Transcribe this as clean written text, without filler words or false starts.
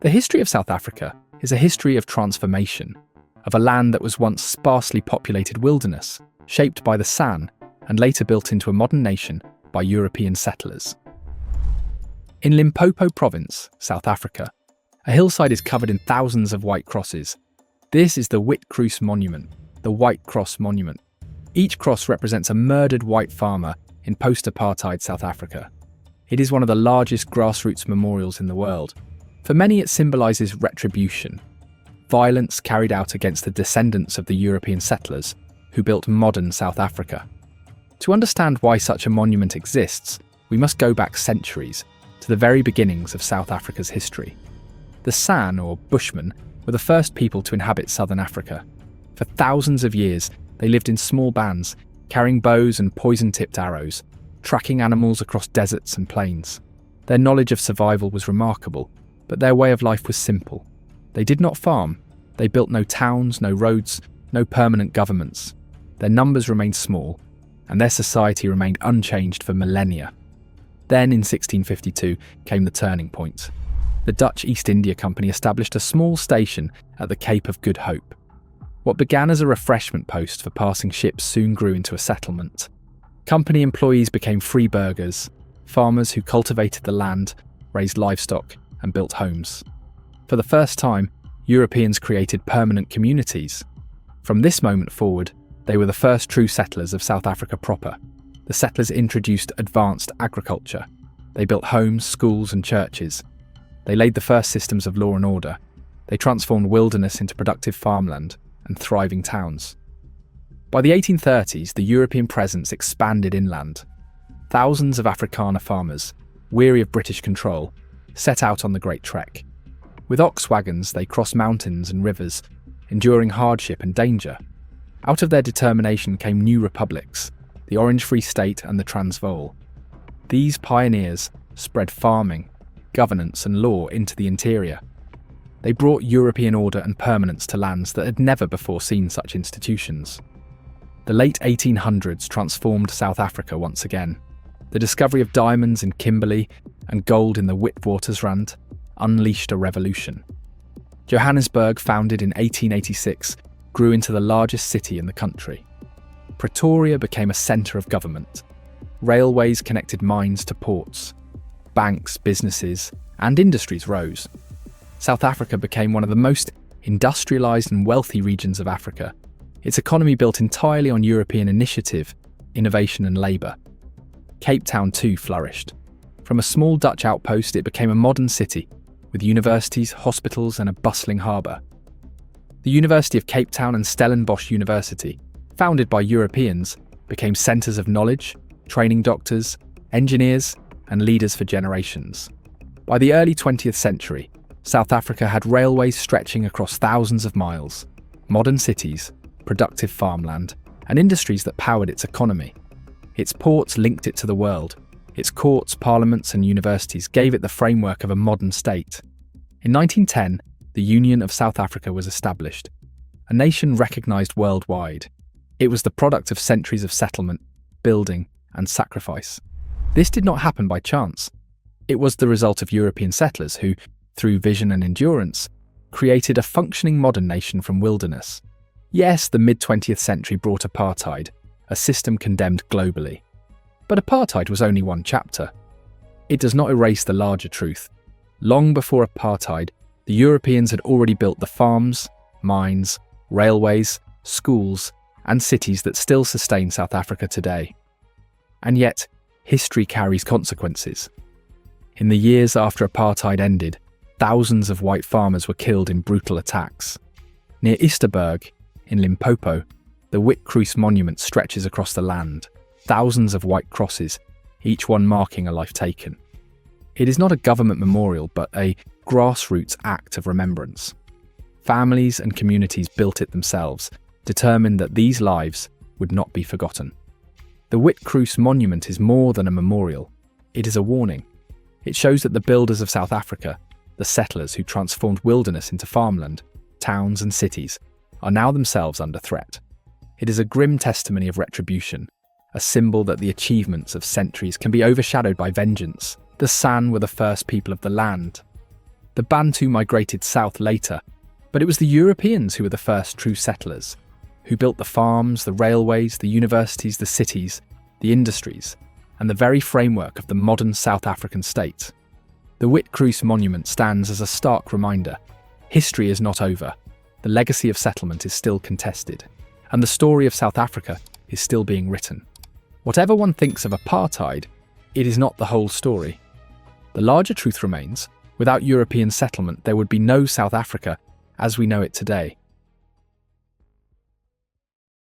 The history of South Africa is a history of transformation, of a land that was once sparsely populated wilderness, shaped by the San, and later built into a modern nation by European settlers. In Limpopo province, South Africa, a hillside is covered in thousands of white crosses. This is the Witcroos Monument, the White Cross Monument. Each cross represents a murdered white farmer in post-apartheid South Africa. It is one of the largest grassroots memorials in the world. For many, it symbolises retribution, violence carried out against the descendants of the European settlers who built modern South Africa. To understand why such a monument exists, we must go back centuries to the very beginnings of South Africa's history. The San, or Bushmen, were the first people to inhabit southern Africa. For thousands of years, they lived in small bands, carrying bows and poison-tipped arrows, tracking animals across deserts and plains. Their knowledge of survival was remarkable, but their way of life was simple. They did not farm. They built no towns, no roads, no permanent governments. Their numbers remained small, and their society remained unchanged for millennia. Then, in 1652, came the turning point. The Dutch East India Company established a small station at the Cape of Good Hope. What began as a refreshment post for passing ships soon grew into a settlement. Company employees became free burghers, farmers who cultivated the land, raised livestock, and built homes. For the first time, Europeans created permanent communities. From this moment forward, they were the first true settlers of South Africa proper. The settlers introduced advanced agriculture. They built homes, schools, and churches. They laid the first systems of law and order. They transformed wilderness into productive farmland and thriving towns. By the 1830s, the European presence expanded inland. Thousands of Afrikaner farmers, weary of British control, set out on the Great Trek. With ox wagons, they crossed mountains and rivers, enduring hardship and danger. Out of their determination came new republics, the Orange Free State and the Transvaal. These pioneers spread farming, governance and law into the interior. They brought European order and permanence to lands that had never before seen such institutions. The late 1800s transformed South Africa once again. The discovery of diamonds in Kimberley and gold in the Witwatersrand unleashed a revolution. Johannesburg, founded in 1886, grew into the largest city in the country. Pretoria became a centre of government. Railways connected mines to ports. Banks, businesses, and industries rose. South Africa became one of the most industrialised and wealthy regions of Africa. Its economy built entirely on European initiative, innovation and labour. Cape Town too flourished. From a small Dutch outpost, it became a modern city, with universities, hospitals and a bustling harbour. The University of Cape Town and Stellenbosch University, founded by Europeans, became centres of knowledge, training doctors, engineers and leaders for generations. By the early 20th century, South Africa had railways stretching across thousands of miles, modern cities, productive farmland, and industries that powered its economy. Its ports linked it to the world. Its courts, parliaments and universities gave it the framework of a modern state. In 1910, the Union of South Africa was established, a nation recognised worldwide. It was the product of centuries of settlement, building and sacrifice. This did not happen by chance. It was the result of European settlers who, through vision and endurance, created a functioning modern nation from wilderness. Yes, the mid-20th century brought apartheid, a system condemned globally. But apartheid was only one chapter. It does not erase the larger truth. Long before apartheid, the Europeans had already built the farms, mines, railways, schools, and cities that still sustain South Africa today. And yet, history carries consequences. In the years after apartheid ended, thousands of white farmers were killed in brutal attacks. Near Easterburg, in Limpopo, the Witcroos Monument stretches across the land, thousands of white crosses, each one marking a life taken. It is not a government memorial, but a grassroots act of remembrance. Families and communities built it themselves, determined that these lives would not be forgotten. The Witcroos Monument is more than a memorial. It is a warning. It shows that the builders of South Africa, the settlers who transformed wilderness into farmland, towns and cities, are now themselves under threat. It is a grim testimony of retribution, a symbol that the achievements of centuries can be overshadowed by vengeance. The San were the first people of the land. The Bantu migrated south later, but it was the Europeans who were the first true settlers, who built the farms, the railways, the universities, the cities, the industries, and the very framework of the modern South African state. The Witkrus Monument stands as a stark reminder. History is not over. The legacy of settlement is still contested, and the story of South Africa is still being written. Whatever one thinks of apartheid, it is not the whole story. The larger truth remains, without European settlement there would be no South Africa as we know it today.